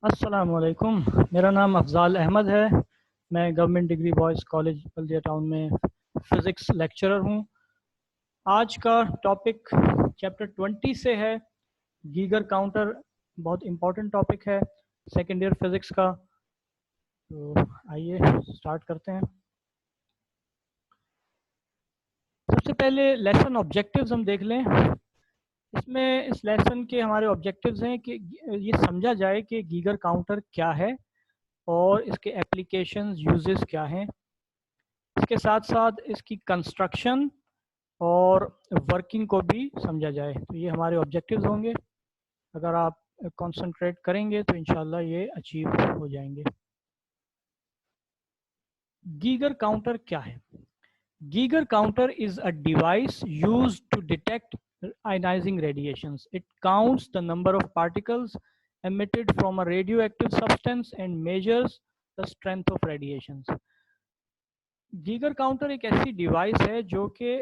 अस्सलामुअलैकुम। मेरा नाम अफजाल अहमद है। मैं गवर्नमेंट डिग्री बॉयज़ कॉलेज बल्दिया टाउन में फ़िज़िक्स लेक्चरर हूँ। आज का टॉपिक चैप्टर 20 से है। गीगर काउंटर बहुत इम्पोर्टेंट टॉपिक है सेकेंड ईयर फ़िज़िक्स का। तो आइए स्टार्ट करते हैं। सबसे पहले लेसन ऑब्जेक्टिव्स हम देख लें। इसमें इस लेसन के हमारे ऑब्जेक्टिव्स हैं कि ये समझा जाए कि गीगर काउंटर क्या है और इसके एप्लीकेशंस यूजेस क्या हैं। इसके साथ साथ इसकी कंस्ट्रक्शन और वर्किंग को भी समझा जाए। तो ये हमारे ऑब्जेक्टिव्स होंगे। अगर आप कंसंट्रेट करेंगे तो इंशाल्लाह ये अचीव हो जाएंगे। गीगर काउंटर क्या है? Geiger counter is a device used to detect ionizing radiations. It counts the number of particles emitted from a radioactive substance and measures the strength of radiations. Geiger counter एक ऐसी device है जो कि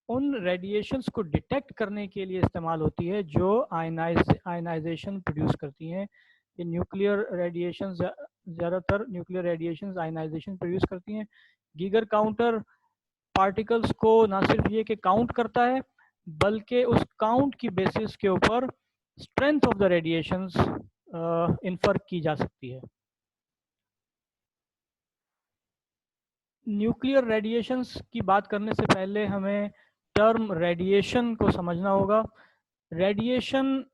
उन radiations को detect करने के लिए इस्तेमाल होती है जो आयनाइजेशन प्रोड्यूस करती हैं। ये न्यूक्लियर रेडिएशन, ज़्यादातर न्यूक्लियर रेडिएशंस आयनाइजेशन प्रोड्यूस करती हैं। गीगर काउंटर पार्टिकल्स को ना सिर्फ ये कि काउंट करता है बल्कि उस काउंट की बेसिस के ऊपर strength of the radiations infer की जा सकती है। न्यूक्लियर रेडिएशंस की बात करने से पहले हमें टर्म रेडिएशन को समझना होगा। रेडिएशन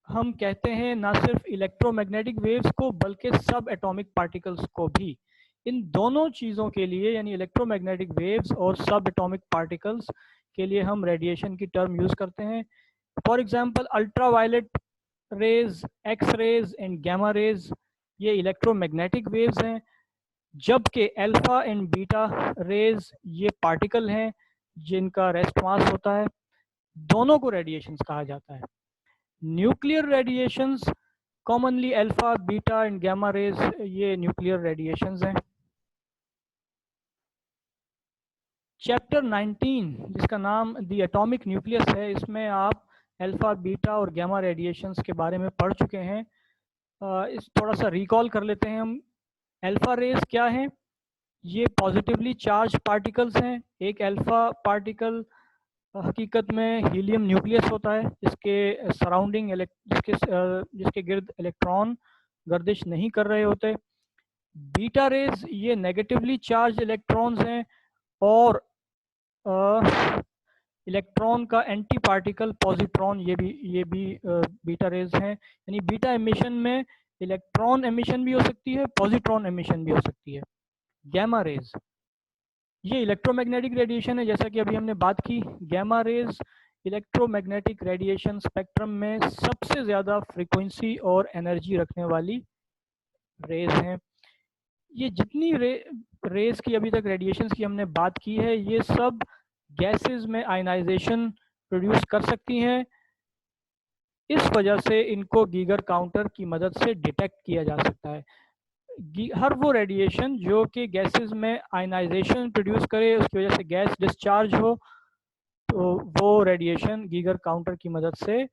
हम कहते हैं ना सिर्फ इलेक्ट्रोमैग्नेटिक वेव्स को बल्कि सब एटॉमिक पार्टिकल्स को भी। इन दोनों चीज़ों के लिए यानी इलेक्ट्रोमैग्नेटिक वेव्स और सब एटॉमिक पार्टिकल्स के लिए हम रेडिएशन की टर्म यूज़ करते हैं। For example ultraviolet rays, X rays and gamma rays ये इलेक्ट्रोमैग्नेटिक वेव्स हैं, जबकि अल्फा एंड बीटा रेज ये पार्टिकल हैं जिनका रेस्ट मास होता है। दोनों को रेडिएशंस कहा जाता है। Nuclear radiations commonly alpha, beta and gamma rays ये न्यूक्लियर रेडिएशंस हैं। चैप्टर 19 जिसका नाम द एटॉमिक न्यूक्लियस है, इसमें आप अल्फा, बीटा और गामा रेडिएशंस के बारे में पढ़ चुके हैं। इस थोड़ा सा रिकॉल कर लेते हैं हम। अल्फा रेज क्या है? ये पॉजिटिवली चार्ज पार्टिकल्स हैं। एक अल्फा पार्टिकल हकीकत में हीलियम न्यूक्लियस होता है, इसके सराउंडिंग जिसके गिर्द इलेक्ट्रॉन गर्दिश नहीं कर रहे होते। बीटा रेज ये नेगेटिवली चार्ज इलेक्ट्रॉन्स हैं और इलेक्ट्रॉन का एंटी पार्टिकल पॉजिट्रॉन ये भी बीटा रेज हैं। यानी बीटा एमिशन में इलेक्ट्रॉन एमिशन भी हो सकती है, पॉजिट्रॉन एमिशन भी हो सकती है। गैमा रेज ये इलेक्ट्रोमैग्नेटिक रेडिएशन है, जैसा कि अभी हमने बात की। Gamma rays electromagnetic radiation spectrum में सबसे ज़्यादा फ्रीक्वेंसी और एनर्जी रखने वाली रेज हैं। ये जितनी रेज की अभी तक रेडिएशंस की हमने बात की है, ये सब गैसेस में आयनाइजेशन प्रोड्यूस कर सकती हैं। इस वजह से इनको गीगर काउंटर की मदद से डिटेक्ट किया जा सकता है। हर वो रेडिएशन जो कि गैसेस में आयनाइजेशन प्रोड्यूस करे, उसकी वजह से गैस डिस्चार्ज हो, तो वो रेडिएशन गीगर काउंटर की मदद से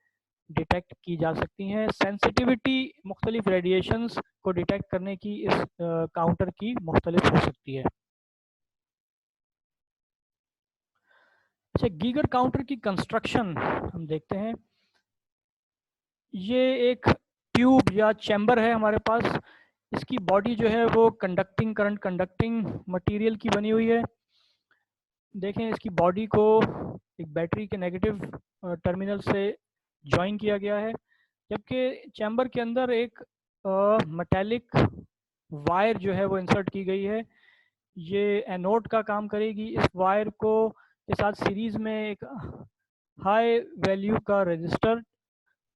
डिटेक्ट की जा सकती हैं। सेंसिटिविटी मुख्तलिफ रेडिएशंस को डिटेक्ट करने की इस काउंटर की मुख्तलिफ हो सकती है। अच्छा, गीगर काउंटर की कंस्ट्रक्शन हम देखते हैं। ये एक ट्यूब या चैम्बर है हमारे पास। इसकी बॉडी जो है वो कंडक्टिंग, करंट कंडक्टिंग मटेरियल की बनी हुई है। देखें, इसकी बॉडी को एक बैटरी के नेगेटिव टर्मिनल से ज्वाइन किया गया है, जबकि चैम्बर के अंदर एक मेटालिक वायर जो है वो इंसर्ट की गई है। ये एनोड का काम करेगी। इस वायर को के साथ सीरीज़ में एक हाई वैल्यू का रजिस्टर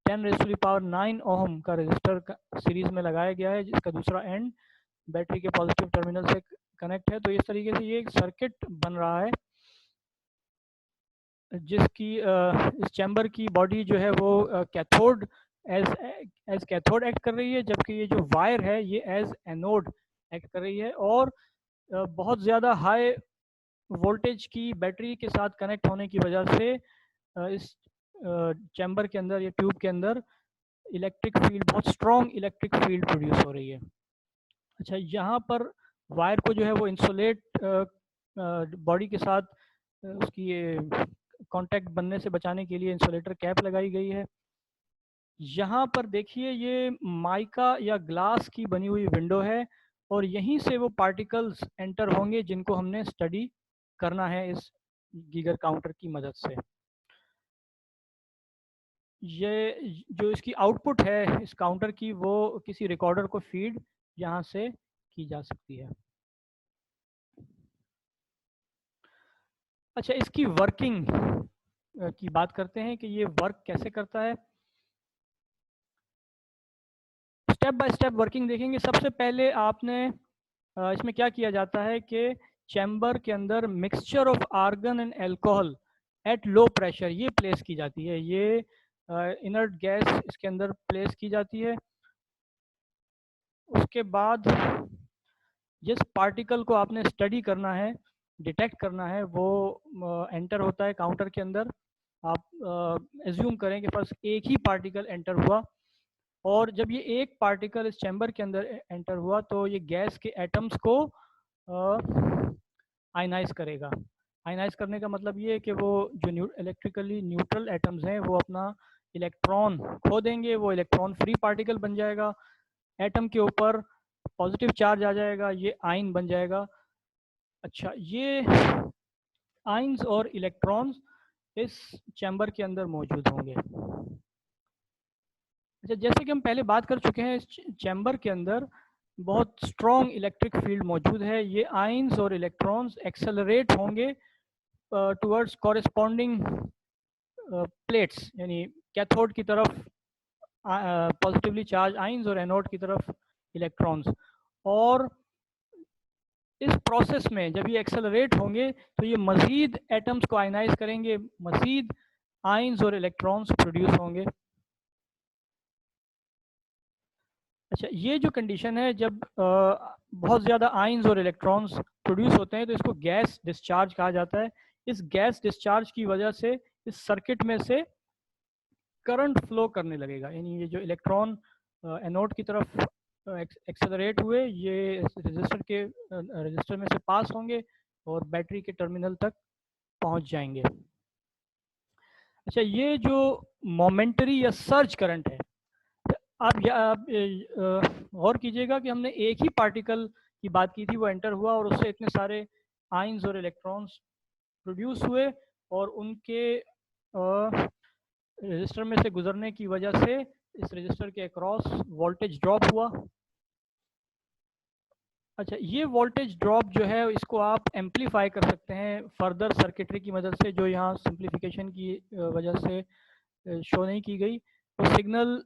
10⁻⁹ ओम का रजिस्टर सीरीज़ में लगाया गया है, जिसका दूसरा एंड बैटरी के पॉजिटिव टर्मिनल से कनेक्ट है। तो इस तरीके से ये एक सर्किट बन रहा है जिसकी इस चैम्बर की बॉडी जो है वो कैथोड एज कैथोड एक्ट कर रही है, जबकि ये जो वायर है ये एज एनोड एक्ट कर रही है। और बहुत ज़्यादा हाई वोल्टेज की बैटरी के साथ कनेक्ट होने की वजह से इस चैम्बर के अंदर, ये ट्यूब के अंदर इलेक्ट्रिक फील्ड, बहुत स्ट्रॉन्ग इलेक्ट्रिक फील्ड प्रोड्यूस हो रही है। अच्छा, यहाँ पर वायर को जो है वो इंसुलेट बॉडी के साथ उसकी ये कांटेक्ट बनने से बचाने के लिए इंसुलेटर कैप लगाई गई है। यहाँ पर देखिए ये माइका या ग्लास की बनी हुई विंडो है और यहीं से वो पार्टिकल्स एंटर होंगे जिनको हमने स्टडी करना है इस गीगर काउंटर की मदद से। ये जो इसकी आउटपुट है इस काउंटर की, वो किसी रिकॉर्डर को फीड यहाँ से की जा सकती है। अच्छा, इसकी वर्किंग की बात करते हैं कि ये वर्क कैसे करता है। स्टेप बाय स्टेप वर्किंग देखेंगे। सबसे पहले आपने इसमें क्या किया जाता है कि चैम्बर के अंदर mixture of argon and alcohol at low pressure ये प्लेस की जाती है। ये इनर्ट गैस इसके अंदर प्लेस की जाती है। उसके बाद जिस पार्टिकल को आपने स्टडी करना है, डिटेक्ट करना है, वो एंटर होता है काउंटर के अंदर। आप एज्यूम करें कि बस एक ही पार्टिकल एंटर हुआ, और जब ये एक पार्टिकल इस चैम्बर के अंदर एंटर हुआ तो ये गैस के एटम्स को आयनाइज करेगा। आयनाइज करने का मतलब ये है कि वो जो इलेक्ट्रिकली न्यूट्रल एटम्स हैं वो अपना इलेक्ट्रॉन खो देंगे, वो इलेक्ट्रॉन फ्री पार्टिकल बन जाएगा। एटम के ऊपर पॉजिटिव चार्ज आ जाएगा, ये आयन बन जाएगा। अच्छा, ये आयन्स और इलेक्ट्रॉन्स इस चैम्बर के अंदर मौजूद होंगे। अच्छा, जैसे कि हम पहले बात कर चुके हैं, इस चैम्बर के अंदर बहुत स्ट्रॉन्ग इलेक्ट्रिक फील्ड मौजूद है। ये आयन्स और इलेक्ट्रॉन्स एक्सेलरेट होंगे टुवर्ड्स कॉरेस्पॉन्डिंग प्लेट्स, यानी कैथोड की तरफ पॉजिटिवली चार्ज आयन्स और एनोड की तरफ इलेक्ट्रॉन्स। और इस प्रोसेस में जब ये एक्सेलरेट होंगे तो ये मज़ीद एटम्स को आयनाइज करेंगे, मज़ीद आयन्स और इलेक्ट्रॉन्स प्रोड्यूस होंगे। अच्छा, ये जो कंडीशन है, जब बहुत ज़्यादा आयन्स और इलेक्ट्रॉन्स प्रोड्यूस होते हैं तो इसको गैस डिस्चार्ज कहा जाता है। इस गैस डिस्चार्ज की वजह से इस सर्किट में से करंट फ्लो करने लगेगा, यानी ये जो इलेक्ट्रॉन एनोड की तरफ एक्सेलरेट हुए, ये रजिस्टर में से पास होंगे और बैटरी के टर्मिनल तक पहुंच जाएंगे। अच्छा, ये जो मोमेंटरी या सर्ज करंट है, आप गौर कीजिएगा कि हमने एक ही पार्टिकल की बात की थी, वो एंटर हुआ और उससे इतने सारे आयन्स और इलेक्ट्रॉन्स प्रोड्यूस हुए, और उनके रजिस्टर में से गुजरने की वजह से इस रजिस्टर के अक्रॉस वोल्टेज ड्रॉप हुआ। अच्छा, ये वोल्टेज ड्रॉप जो है इसको आप एम्पलीफाई कर सकते हैं फर्दर सर्किटरी की मदद से, जो यहाँ सिंप्लीफिकेशन की वजह से शो नहीं की गई। तो सिग्नल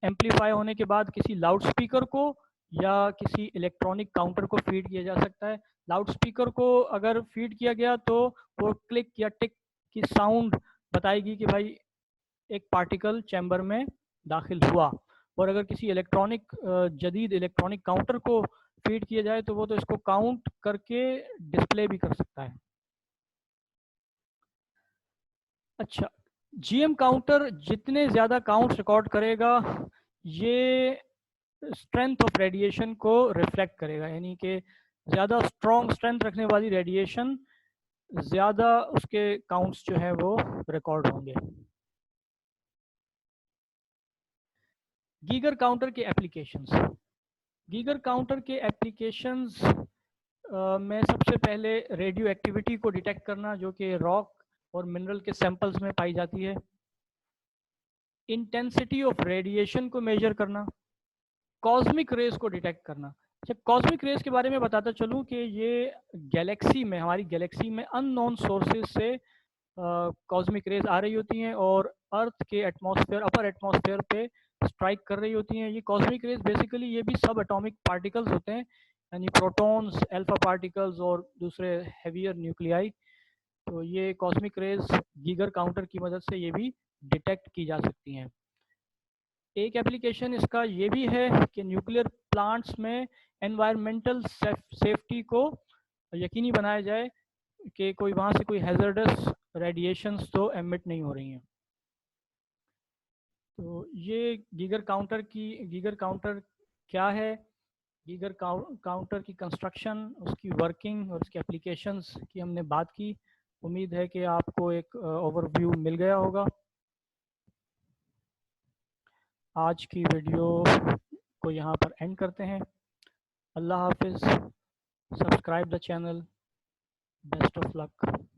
एम्पलीफाई होने के बाद किसी लाउड स्पीकर को या किसी इलेक्ट्रॉनिक काउंटर को फीड किया जा सकता है। लाउड स्पीकर को अगर फीड किया गया तो वो क्लिक या टिक की साउंड बताएगी कि भाई एक पार्टिकल चैम्बर में दाखिल हुआ। और अगर किसी इलेक्ट्रॉनिक जदीद इलेक्ट्रॉनिक काउंटर को फीड किया जाए तो वो तो इसको काउंट करके डिस्प्ले भी कर सकता है। अच्छा, जीएम काउंटर जितने ज़्यादा काउंट्स रिकॉर्ड करेगा, ये स्ट्रेंथ ऑफ रेडिएशन को रिफ्लेक्ट करेगा, यानी कि ज़्यादा स्ट्रॉन्ग स्ट्रेंथ रखने वाली रेडिएशन ज़्यादा उसके काउंट्स जो है वो रिकॉर्ड होंगे। गीगर काउंटर के एप्लीकेशंस। गीगर काउंटर के एप्लीकेशंस में सबसे पहले रेडियो एक्टिविटी को डिटेक्ट करना, जो कि रॉक और मिनरल के सैंपल्स में पाई जाती है। इंटेंसिटी ऑफ रेडिएशन को मेजर करना। कॉस्मिक रेज को डिटेक्ट करना। अच्छा, कॉस्मिक रेज के बारे में बताता चलूँ कि ये गैलेक्सी में, हमारी गैलेक्सी में अननोन सोर्सेज से कॉस्मिक रेज आ रही होती हैं और अर्थ के एटमॉस्फेयर, अपर एटमॉस्फेयर पे स्ट्राइक कर रही होती हैं। ये कॉस्मिक रेज बेसिकली ये भी सब एटॉमिक पार्टिकल्स होते हैं, यानी प्रोटॉन्स, अल्फा पार्टिकल्स और दूसरे हेवियर न्यूक्लियाई। तो ये कॉस्मिक रेज गीगर काउंटर की मदद से ये भी डिटेक्ट की जा सकती हैं। एक एप्लीकेशन इसका ये भी है कि न्यूक्लियर प्लांट्स में एनवायरमेंटल सेफ्टी को यकीनी बनाया जाए कि कोई वहाँ से कोई हैजर्डस रेडिएशंस तो एमिट नहीं हो रही हैं। तो ये गीगर काउंटर क्या है, गीगर काउंटर की कंस्ट्रक्शन, उसकी वर्किंग और उसके एप्लीकेशंस की हमने बात की। उम्मीद है कि आपको एक ओवरव्यू मिल गया होगा। आज की वीडियो को यहाँ पर एंड करते हैं। अल्लाह हाफिज़। Subscribe the channel. Best of luck.